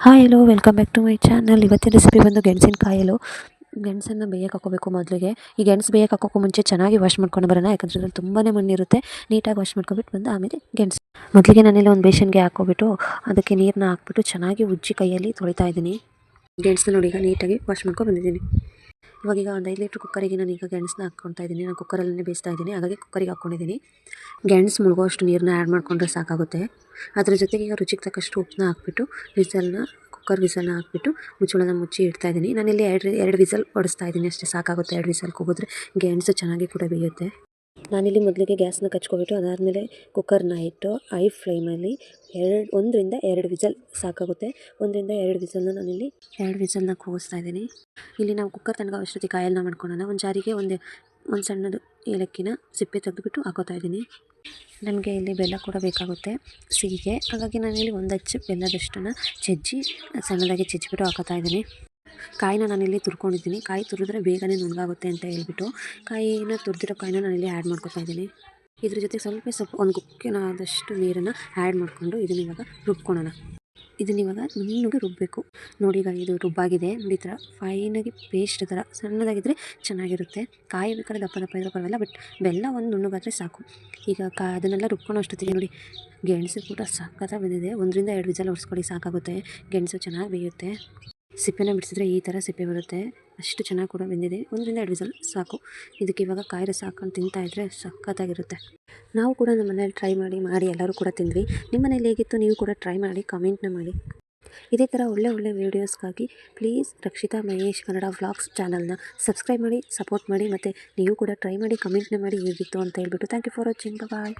Hi hello welcome back to my channel. ಇವತ್ತಿನ recipe ಬಂದು ಗೆಣಸಿನಕಾಯಲು. ಗೆಣಸನ್ನು ಬೇಯಕ್ಕೆ ಹಾಕೋಬೇಕು. ಮೊದಲಿಗೆ ಈ ಗೆಣಸು ಬೇಯಕ್ಕೆ ಹಾಕೋಕ್ಕೂ ಮುಂಚೆ ಚೆನ್ನಾಗಿ ವಾಶ್ ಮಾಡ್ಕೊಂಡು ಬರೋಣ, ಯಾಕಂದರೆ ಅದ್ರಲ್ಲಿ ತುಂಬಾ ಮಣ್ಣಿರುತ್ತೆ. ನೀಟಾಗಿ ವಾಶ್ ಮಾಡ್ಕೊಬಿಟ್ಟು ಬಂದು ಆಮೇಲೆ ಗೆಣಸು ಮೊದಲಿಗೆ ನಾನೆಲ್ಲ ಒಂದು ಬೇಸನ್ಗೆ ಹಾಕೋಬಿಟ್ಟು ಅದಕ್ಕೆ ನೀರನ್ನ ಹಾಕ್ಬಿಟ್ಟು ಚೆನ್ನಾಗಿ ಉಜ್ಜಿ ಕೈಯಲ್ಲಿ ತೊಳಿತಾ ಇದ್ದೀನಿ. ಗೆಣಸನ್ನ ನೋಡಿ ಈಗ ನೀಟಾಗಿ ವಾಶ್ ಮಾಡ್ಕೊಂಡು ಬಂದಿದ್ದೀನಿ. ಇವಾಗ ಒಂದು 5 ಲೀಟ್ರ್ ಕುಕ್ಕರಿಗೆ ನಾನು ಈಗ ಗೆಣಸನ್ನ ಹಾಕ್ಕೊಳ್ತಾ ಇದ್ದೀನಿ. ನಾನು ಕುಕ್ಕರಲ್ಲೇ ಬೇಯಿಸ್ತಾ ಇದ್ದೀನಿ, ಹಾಗಾಗಿ ಕುಕ್ಕರಿಗೆ ಹಾಕ್ಕೊಂಡಿದ್ದೀನಿ. ಗೆಣಸು ಮುಳುಗೋಷ್ಟು ನೀರನ್ನ ಆ್ಯಡ್ ಮಾಡಿಕೊಂಡ್ರೆ ಸಾಕಾಗುತ್ತೆ. ಅದ್ರ ಜೊತೆಗೆ ಈಗ ರುಚಿಗೆ ತಕ್ಕಷ್ಟು ಉಪ್ಪನ್ನ ಹಾಕ್ಬಿಟ್ಟು ಕುಕ್ಕರ್ ವಿಸಲ್ನ ಹಾಕ್ಬಿಟ್ಟು ಮುಚ್ಚಳನ ಮುಚ್ಚಿ ಇಡ್ತಾ ಇದ್ದೀನಿ. ನಾನಿಲ್ಲಿ ಎರಡು ವಿಸಲ್ ಹೊಡಿಸ್ತಾ ಇದ್ದೀನಿ, ಅಷ್ಟೇ ಸಾಕಾಗುತ್ತೆ. 2 ವಿಸಲ್ ಕೂಗಿದ್ರೆ ಗೆಣಸು ಚೆನ್ನಾಗಿ ಕೂಡ ಬೇಯುತ್ತೆ. ನಾನಿಲ್ಲಿ ಮೊದಲಿಗೆ ಗ್ಯಾಸ್ನ ಕಚ್ಕೊಬಿಟ್ಟು ಅದಾದಮೇಲೆ ಕುಕ್ಕರ್ನ ಇಟ್ಟು ಐ ಫ್ಲೇಮಲ್ಲಿ 1ರಿಂದ 2 ವಿಸಲ್ ಸಾಕಾಗುತ್ತೆ. 1ರಿಂದ 2 ವಿಸಲ್ನ ನಾನಿಲ್ಲಿ 2 ವಿಸಲ್ನ ಕೂಗಿಸ್ತಾ ಇದ್ದೀನಿ. ಇಲ್ಲಿ ನಾವು ಕುಕ್ಕರ್ ತನಕ ಕಾಯಲ್ನ ಮಾಡ್ಕೊಳ್ಳೋಣ. ಒಂದು ಜಾರಿಗೆ ಒಂದು ಸಣ್ಣದು ಏಲಕ್ಕಿನ ಸಿಪ್ಪೆ ತೆಗೆದುಬಿಟ್ಟು ಹಾಕೋತಾ ಇದ್ದೀನಿ. ನಮಗೆ ಇಲ್ಲಿ ಬೆಲ್ಲ ಕೂಡ ಬೇಕಾಗುತ್ತೆ ಸಿಹಿಗೆ, ಹಾಗಾಗಿ ನಾನಿಲ್ಲಿ 1 ಅಚ್ಚು ಬೆಲ್ಲದಷ್ಟನ್ನು ಸಣ್ಣದಾಗಿ ಜಜ್ಜಿಬಿಟ್ಟು ಹಾಕೋತಾ ಇದ್ದೀನಿ. ಕಾಯಿನ ನಾನಿಲ್ಲಿ ತುರ್ಕೊಂಡಿದ್ದೀನಿ. ಕಾಯಿ ತುರಿದ್ರೆ ಬೇಗನೆ ನುಣ್ಣಗಾಗುತ್ತೆ ಅಂತ ಹೇಳ್ಬಿಟ್ಟು ತುರಿದಿರೋ ಕಾಯಿನ ನಾನಿಲ್ಲಿ ಆ್ಯಡ್ ಮಾಡ್ಕೊತಾ ಇದ್ದೀನಿ. ಇದ್ರ ಜೊತೆ ಸ್ವಲ್ಪ ಒಂದು ಗುಕ್ಕಿನಾದಷ್ಟು ನೀರನ್ನು ಆ್ಯಡ್ ಮಾಡಿಕೊಂಡು ಇದನ್ನಿವಾಗ ರುಬ್ಕೊಳ್ಳೋಣ. ಇದನ್ನಿವಾಗ ನುಣ್ಣಗೆ ರುಬ್ಬಬೇಕು. ನೋಡಿ ಈಗ ಇದು ರುಬ್ಬಾಗಿದೆ. ಈ ಥರ ಫೈನಾಗಿ ಪೇಸ್ಟ್ ಥರ ಸಣ್ಣದಾಗಿದ್ದರೆ ಚೆನ್ನಾಗಿರುತ್ತೆ. ಕಾಯಿ ಬೇಕಾದ್ರೆ ದಪ್ಪ ಇದ್ರೂ ಪರವಾಗಿಲ್ಲ, ಬಟ್ ಬೆಲ್ಲ ಒಂದು ನುಣ್ಣಗಾದರೆ ಸಾಕು. ಈಗ ಅದನ್ನೆಲ್ಲ ರುಬ್ಕೊಳ್ಳೋ ಅಷ್ಟೊತ್ತಿಗೆ ನೋಡಿ ಗೆಣಸು ಕೂಡ ಸಖತ್ತಾಗಿ ಬಂದಿದೆ. 1ರಿಂದ 2 ವಿಸಲ್ ಹೊಡ್ಸ್ಕೊಳ್ಳಿ, ಸಾಕಾಗುತ್ತೆ. ಗೆಣಸು ಚೆನ್ನಾಗಿ ಬೇಯುತ್ತೆ. ಸಿಪ್ಪೆನ ಬಿಡಿಸಿದ್ರೆ ಈ ಥರ ಸಿಪ್ಪೆ ಬರುತ್ತೆ, ಅಷ್ಟು ಚೆನ್ನಾಗಿ ಕೂಡ ಬೆಂದಿದೆ. 1ರಿಂದ 2 ವಿಸಲ್ ಸಾಕು. ಇದಕ್ಕೆ ಇವಾಗ ಕಾಯಿ ರಸ ಹಾಕೊಂಡು ತಿಂತಾಯಿದ್ರೆ ಸಖತ್ತಾಗಿರುತ್ತೆ. ನಾವು ಕೂಡ ನಮ್ಮ ಮನೇಲಿ ಟ್ರೈ ಮಾಡಿ ಎಲ್ಲರೂ ಕೂಡ ತಿಂದ್ವಿ. ನಿಮ್ಮ ಮನೇಲಿ ಹೇಗಿತ್ತು ನೀವು ಕೂಡ ಟ್ರೈ ಮಾಡಿ ಕಮೆಂಟ್ನ ಮಾಡಿ. ಇದೇ ಥರ ಒಳ್ಳೆ ವೀಡಿಯೋಸ್ಗಾಗಿ ಪ್ಲೀಸ್ ರಕ್ಷಿತಾ ಮಹೇಶ್ ಕನ್ನಡ ವ್ಲಾಗ್ಸ್ ಚಾನಲ್ನ ಸಬ್ಸ್ಕ್ರೈಬ್ ಮಾಡಿ, ಸಪೋರ್ಟ್ ಮಾಡಿ, ಮತ್ತು ನೀವು ಕೂಡ ಟ್ರೈ ಮಾಡಿ ಕಮೆಂಟ್ನ ಮಾಡಿ ಹೇಗಿತ್ತು ಅಂತ ಹೇಳ್ಬಿಟ್ಟು. Thank you for watching. Bye.